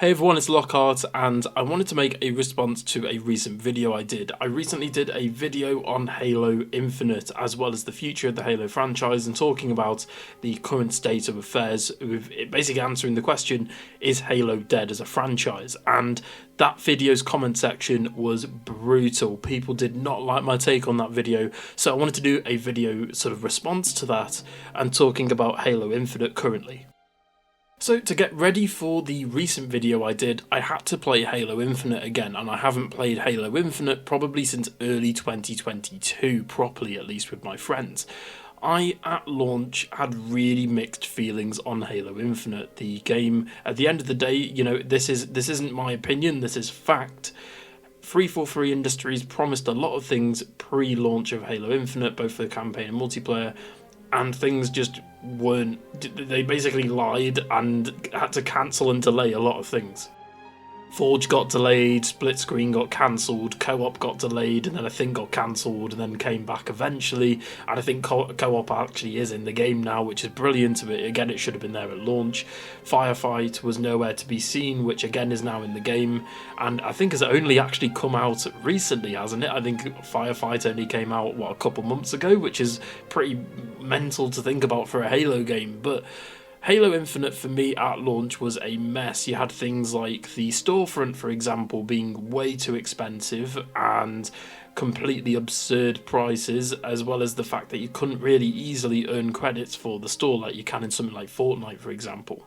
Hey everyone, it's Lockhart, and I wanted to make a response to a recent video I did. I recently did a video on Halo Infinite, as well as the future of the Halo franchise, and talking about the current state of affairs, with it basically answering the question, is Halo dead as a franchise? And that video's comment section was brutal. People did not like my take on that video, so I wanted to do a video sort of response to that, and talking about Halo Infinite currently. So to get ready for the recent video I did, I had to play Halo Infinite again, and I haven't played Halo Infinite probably since early 2022, properly at least with my friends. I, at launch, had really mixed feelings on Halo Infinite. The game, at the end of the day, you know, this isn't my opinion, this is fact. 343 Industries promised a lot of things pre-launch of Halo Infinite, both for the campaign and multiplayer, and things just weren't. They basically lied and had to cancel and delay a lot of things. Forge got delayed, Split Screen got cancelled, Co-op got delayed, and then I think got cancelled and then came back eventually. And I think Co-op actually is in the game now, which is brilliant. But again, it should have been there at launch. Firefight was nowhere to be seen, which again is now in the game. And I think has only actually come out recently, hasn't it? I think Firefight only came out, a couple months ago, which is pretty mental to think about for a Halo game. But Halo Infinite for me at launch was a mess. You had things like the storefront, for example, being way too expensive and completely absurd prices, as well as the fact that you couldn't really easily earn credits for the store like you can in something like Fortnite, for example.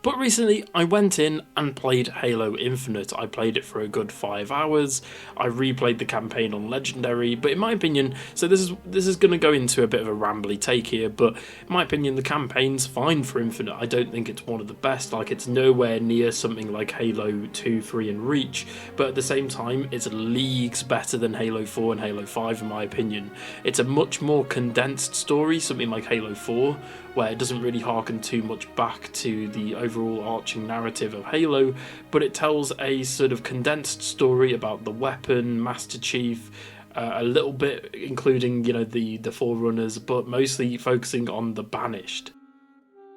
But recently, I went in and played Halo Infinite. I played it for a good 5 hours. I replayed the campaign on Legendary, but in my opinion, so this is going to go into a bit of a rambly take here, but in my opinion, the campaign's fine for Infinite. I don't think it's one of the best. Like, it's nowhere near something like Halo 2, 3, and Reach, but at the same time, it's leagues better than Halo 4 and Halo 5, in my opinion. It's a much more condensed story, something like Halo 4, where it doesn't really harken too much back to the overall arching narrative of Halo, but it tells a sort of condensed story about the weapon, Master Chief, a little bit including, you know, the Forerunners, but mostly focusing on the Banished.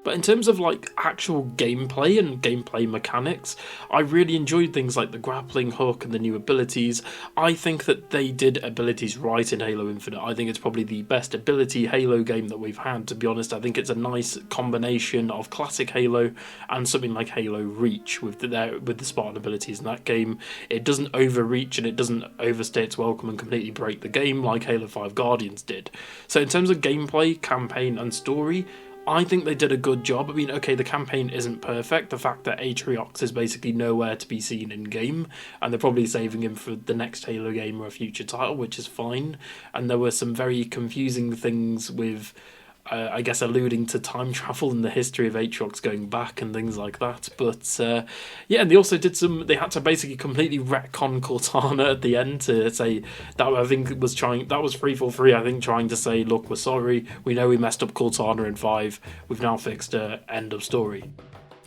But in terms of like actual gameplay and gameplay mechanics, I really enjoyed things like the grappling hook and the new abilities. I think that they did abilities right in Halo Infinite. I think it's probably the best ability Halo game that we've had, to be honest. I think it's a nice combination of classic Halo and something like Halo Reach with the Spartan abilities in that game. It doesn't overreach and it doesn't overstay its welcome and completely break the game like Halo 5 Guardians did. So in terms of gameplay, campaign and story, I think they did a good job. I mean, okay, the campaign isn't perfect. The fact that Atriox is basically nowhere to be seen in-game, and they're probably saving him for the next Halo game or a future title, which is fine. And there were some very confusing things with, I guess, alluding to time travel and the history of Atriox going back and things like that. But yeah, and they also did they had to basically completely retcon Cortana at the end to say that, I think that was 343, I think, trying to say, look, we're sorry, we know we messed up Cortana in 5, we've now fixed her, end of story.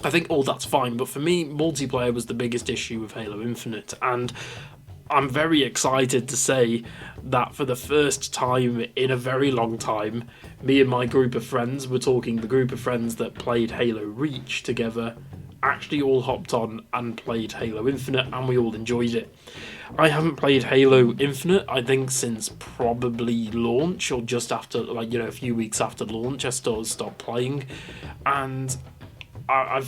I think all that's fine, but for me, multiplayer was the biggest issue with Halo Infinite, and I'm very excited to say that for the first time in a very long time, me and my group of friends, we're talking the group of friends that played Halo Reach together, actually all hopped on and played Halo Infinite, and we all enjoyed it. I haven't played Halo Infinite, I think, since probably launch, or just after, like, you know, a few weeks after launch, I stopped playing, and I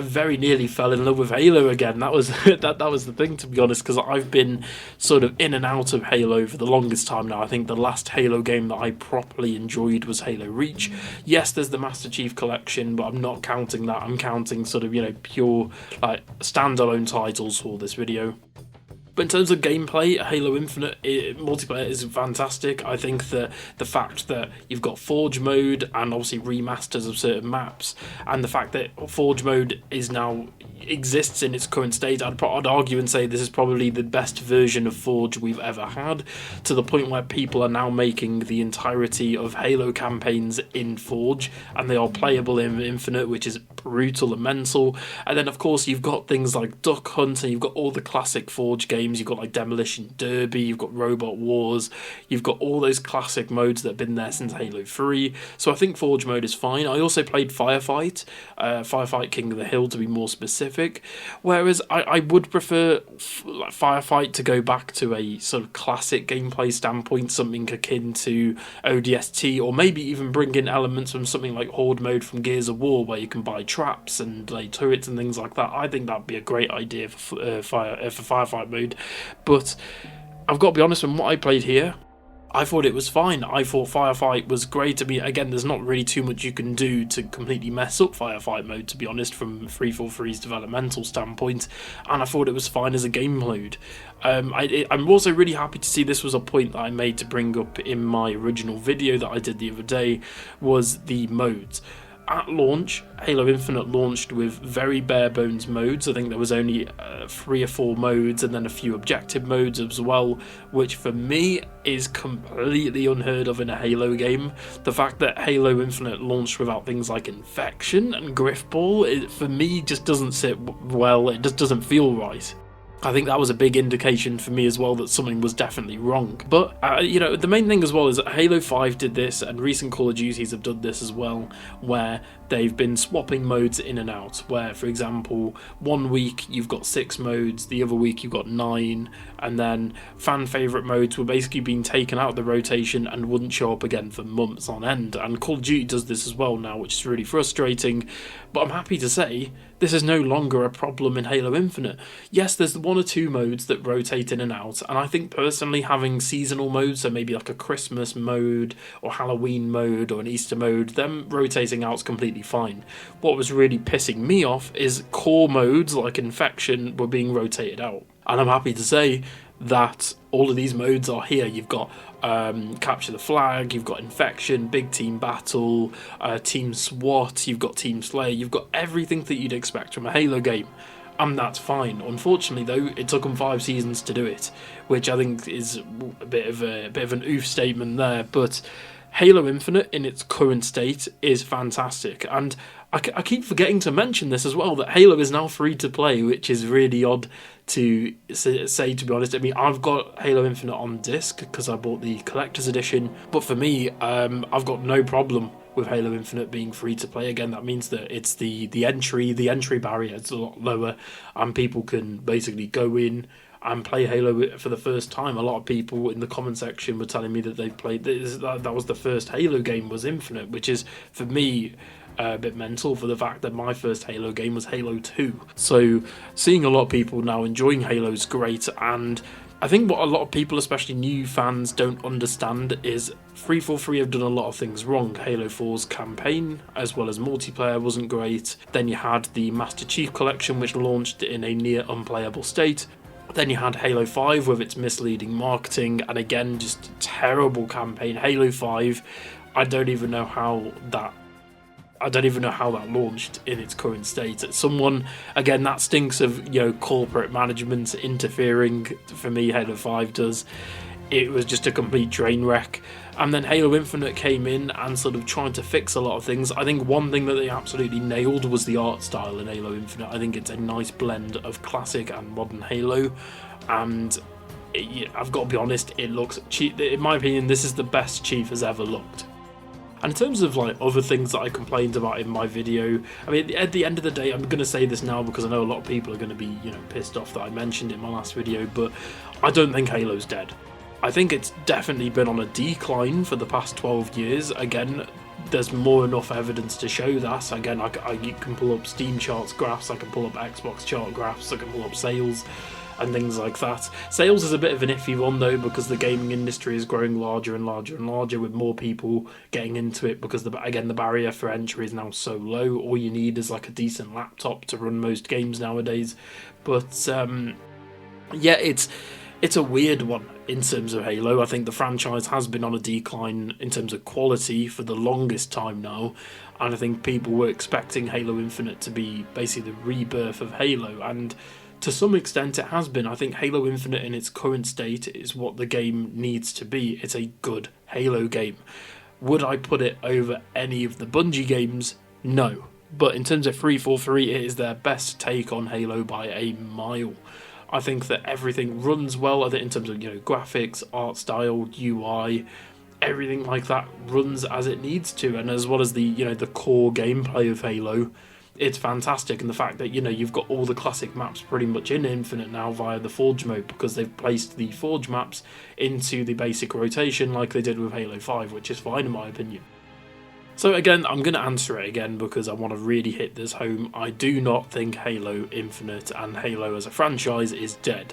very nearly fell in love with Halo again. That was that was the thing, to be honest, because I've been sort of in and out of Halo for the longest time now. I think the last Halo game that I properly enjoyed was Halo Reach. Yes, there's the Master Chief Collection, but I'm not counting that. I'm counting sort of, you know, pure like standalone titles for this video. But in terms of gameplay, Halo Infinite multiplayer is fantastic. I think that the fact that you've got Forge mode and obviously remasters of certain maps, and the fact that Forge mode exists in its current state, I'd argue and say this is probably the best version of Forge we've ever had, to the point where people are now making the entirety of Halo campaigns in Forge, and they are playable in Infinite, which is brutal and mental. And then, of course, you've got things like Duck Hunt, and you've got all the classic Forge games. You've got like Demolition Derby, you've got Robot Wars, you've got all those classic modes that have been there since Halo 3. So I think Forge mode is fine. I also played Firefight, Firefight King of the Hill to be more specific, whereas I would prefer Firefight to go back to a sort of classic gameplay standpoint, something akin to ODST, or maybe even bring in elements from something like Horde mode from Gears of War, where you can buy traps and lay turrets and things like that. I think that'd be a great idea for Firefight mode, but I've got to be honest, from what I played here, I thought it was fine. I thought Firefight was great. I mean, again, there's not really too much you can do to completely mess up Firefight mode, to be honest, from 343's developmental standpoint, and I thought it was fine as a game mode. I'm also really happy to see this was a point that I made to bring up in my original video that I did the other day, was the modes. At launch, Halo Infinite launched with very bare bones modes. I think there was only 3 or 4 modes and then a few objective modes as well, which for me is completely unheard of in a Halo game. The fact that Halo Infinite launched without things like Infection and Griffball, for me just doesn't sit well, it just doesn't feel right. I think that was a big indication for me as well that something was definitely wrong. But, the main thing as well is that Halo 5 did this, and recent Call of Duties have done this as well, where they've been swapping modes in and out, where, for example, one week you've got 6 modes, the other week you've got 9, and then fan favourite modes were basically being taken out of the rotation and wouldn't show up again for months on end. And Call of Duty does this as well now, which is really frustrating, but I'm happy to say this is no longer a problem in Halo Infinite. Yes, there's 1 or 2 modes that rotate in and out, and I think personally having seasonal modes, so maybe like a Christmas mode or Halloween mode or an Easter mode, them rotating out's completely fine. What was really pissing me off is core modes like Infection were being rotated out. And I'm happy to say that all of these modes are here. You've got Capture the Flag, you've got Infection, Big Team Battle, Team SWAT, you've got Team Slayer, you've got everything that you'd expect from a Halo game. And that's fine. Unfortunately, though, it took them 5 seasons to do it, which I think is a bit of an oof statement there. But Halo Infinite, in its current state, is fantastic. And I keep forgetting to mention this as well, that Halo is now free to play, which is really odd to say, to be honest. I mean, I've got Halo Infinite on disc because I bought the collector's edition, but for me, I've got no problem with Halo Infinite being free to play. Again, that means that it's the entry barrier is a lot lower, and people can basically go in and play Halo for the first time. A lot of people in the comment section were telling me that they've played this, that was the first Halo game was Infinite, which is, for me, a bit mental, for the fact that my first Halo game was Halo 2. So seeing a lot of people now enjoying Halo is great, and I think what a lot of people, especially new fans, don't understand is 343 have done a lot of things wrong. Halo 4's campaign, as well as multiplayer, wasn't great. Then you had the Master Chief Collection, which launched in a near unplayable state. Then you had Halo 5 with its misleading marketing, and again, just a terrible campaign. Halo 5, I don't even know how that launched in its current state. Someone, again, that stinks of, corporate management interfering. For me, Halo 5 does. It was just a complete train wreck. And then Halo Infinite came in and sort of tried to fix a lot of things. I think one thing that they absolutely nailed was the art style in Halo Infinite. I think it's a nice blend of classic and modern Halo. And I've got to be honest, it looks cheap. In my opinion, this is the best Chief has ever looked. And in terms of other things that I complained about in my video, I mean, at the end of the day, I'm going to say this now because I know a lot of people are going to be, pissed off that I mentioned it in my last video, but I don't think Halo's dead. I think it's definitely been on a decline for the past 12 years. Again, there's more enough evidence to show that. Again, you can pull up Steam charts graphs, I can pull up Xbox chart graphs, I can pull up sales and things like that. Sales is a bit of an iffy one though, because the gaming industry is growing larger and larger and larger, with more people getting into it, because the barrier for entry is now so low. All you need is a decent laptop to run most games nowadays. But it's a weird one in terms of Halo. I think the franchise has been on a decline in terms of quality for the longest time now, and I think people were expecting Halo Infinite to be basically the rebirth of Halo, and to some extent it has been. I think Halo Infinite in its current state is what the game needs to be. It's a good Halo game. Would I put it over any of the Bungie games? No. But in terms of 343, it is their best take on Halo by a mile. I think that everything runs well in terms of graphics, art style, UI, everything like that runs as it needs to, and as well as the the core gameplay of Halo, it's fantastic. And the fact that you've got all the classic maps pretty much in Infinite now via the Forge mode, because they've placed the Forge maps into the basic rotation like they did with Halo 5, which is fine in my opinion. So again, I'm going to answer it again because I want to really hit this home. I do not think Halo Infinite and Halo as a franchise is dead.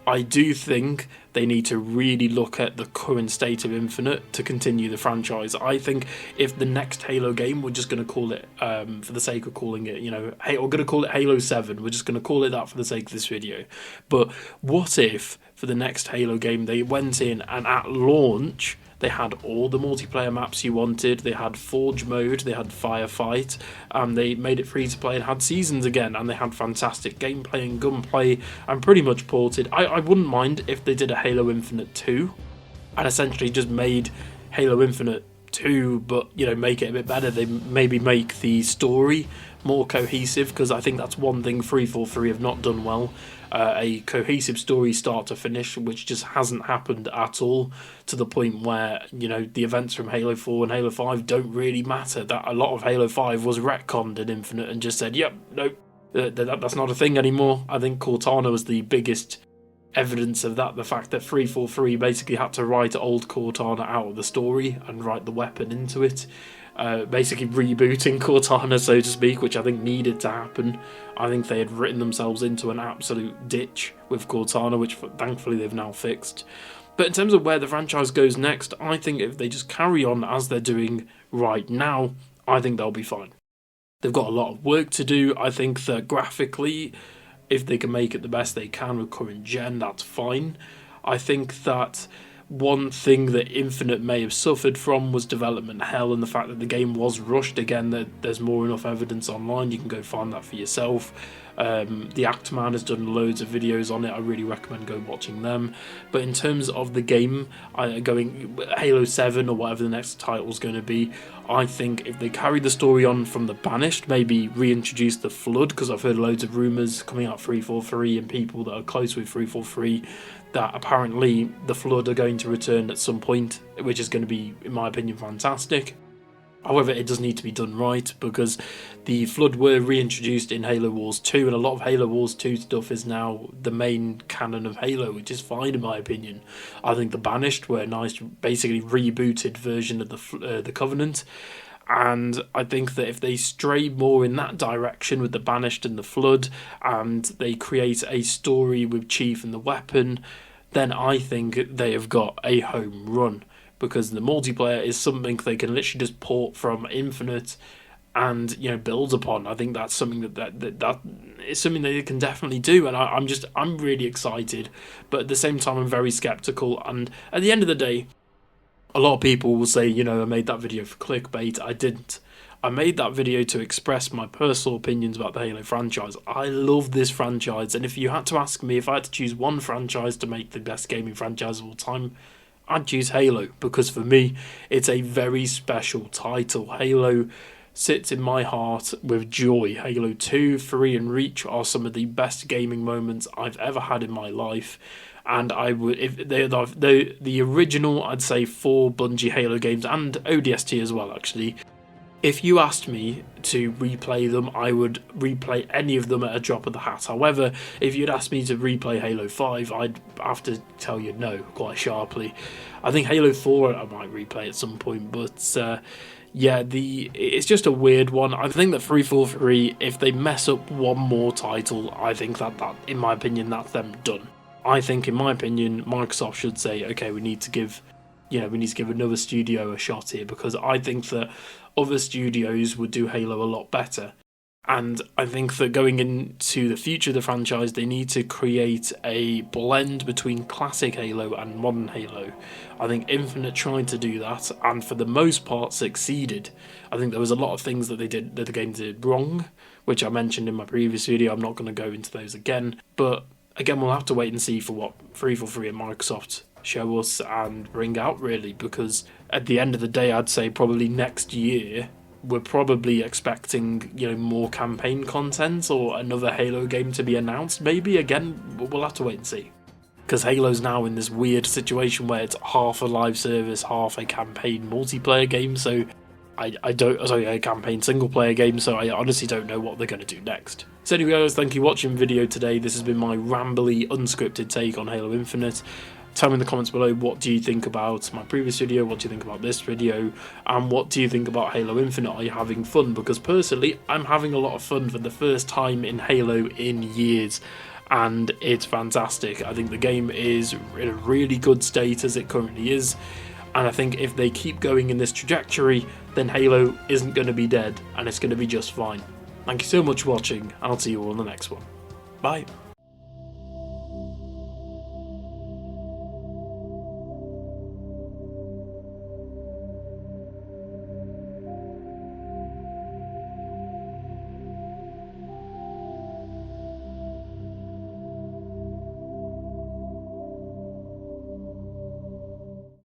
I do think they need to really look at the current state of Infinite to continue the franchise. I think if the next Halo game, we're just going to call it, for the sake of calling it, we're going to call it Halo 7. We're just going to call it that for the sake of this video. But what if, for the next Halo game, they went in and at launch, they had all the multiplayer maps you wanted, they had Forge mode, they had Firefight, they made it free to play and had seasons again, and they had fantastic gameplay and gunplay, and pretty much ported. I wouldn't mind if they did a Halo Infinite 2, and essentially just made Halo Infinite 2, but make it a bit better. They maybe make the story more cohesive, because I think that's one thing 343 have not done well. A cohesive story start to finish, which just hasn't happened at all, to the point where the events from Halo 4 and Halo 5 don't really matter. That a lot of Halo 5 was retconned in Infinite and just said, yep, nope, that's not a thing anymore. I think Cortana was the biggest evidence of that, the fact that 343 basically had to write old Cortana out of the story and write the weapon into it, basically rebooting Cortana, so to speak, which I think needed to happen. I think they had written themselves into an absolute ditch with Cortana, which thankfully they've now fixed. But in terms of where the franchise goes next, I think if they just carry on as they're doing right now, I think they'll be fine. They've got a lot of work to do. I think that graphically, if they can make it the best they can with current gen, that's fine. I think that one thing that Infinite may have suffered from was development hell, and the fact that the game was rushed. Again, that there's more enough evidence online, you can go find that for yourself. The Actman has done loads of videos on it, I really recommend go watching them. But in terms of the game, going Halo 7 or whatever the next title's going to be, I think if they carry the story on from the Banished, maybe reintroduce the Flood, because I've heard loads of rumours coming out 343 and people that are close with 343 that apparently the Flood are going to return at some point, which is going to be, in my opinion, fantastic. However, it does need to be done right, because the Flood were reintroduced in Halo Wars 2, and a lot of Halo Wars 2 stuff is now the main canon of Halo, which is fine in my opinion. I think the Banished were a nice, basically rebooted version of the Covenant, and I think that if they stray more in that direction with the Banished and the Flood, and they create a story with Chief and the weapon, then I think they have got a home run. Because the multiplayer is something they can literally just port from Infinite and build upon. I think that's something that is something that they can definitely do, and I'm really excited, but at the same time I'm very skeptical. And at the end of the day, a lot of people will say, I made that video for clickbait. I didn't. I made that video to express my personal opinions about the Halo franchise. I love this franchise, and if you had to ask me if I had to choose one franchise to make the best gaming franchise of all time, I'd choose Halo, because for me, it's a very special title. Halo sits in my heart with joy. Halo 2, 3 and Reach are some of the best gaming moments I've ever had in my life. And I would, if the original, I'd say 4 Bungie Halo games, and ODST as well, actually. If you asked me to replay them, I would replay any of them at a drop of the hat. However, if you'd asked me to replay Halo 5, I'd have to tell you no, quite sharply. I think Halo 4 I might replay at some point, but yeah, it's just a weird one. I think that 343, if they mess up one more title, I think that in my opinion, that's them done. I think, in my opinion, Microsoft should say, okay, we need to give another studio a shot here, because I think that other studios would do Halo a lot better. And I think that going into the future of the franchise, they need to create a blend between classic Halo and modern Halo. I think Infinite tried to do that, and for the most part succeeded. I think there was a lot of things that the game did wrong, which I mentioned in my previous video. I'm not going to go into those again, but again, we'll have to wait and see for what 343 and Microsoft show us and bring out, really, because at the end of the day, I'd say probably next year we're probably expecting, more campaign content or another Halo game to be announced. Maybe, again, we'll have to wait and see. Because Halo's now in this weird situation where it's half a live service, half a campaign multiplayer game, so a campaign single player game, so I honestly don't know what they're going to do next. So anyway guys, thank you for watching the video today. This has been my rambly, unscripted take on Halo Infinite. Tell me in the comments below, what do you think about my previous video, what do you think about this video, and what do you think about Halo Infinite? Are you having fun? Because personally, I'm having a lot of fun for the first time in Halo in years, and it's fantastic. I think the game is in a really good state as it currently is, and I think if they keep going in this trajectory, then Halo isn't going to be dead, and it's going to be just fine. Thank you so much for watching, and I'll see you all in the next one. Bye.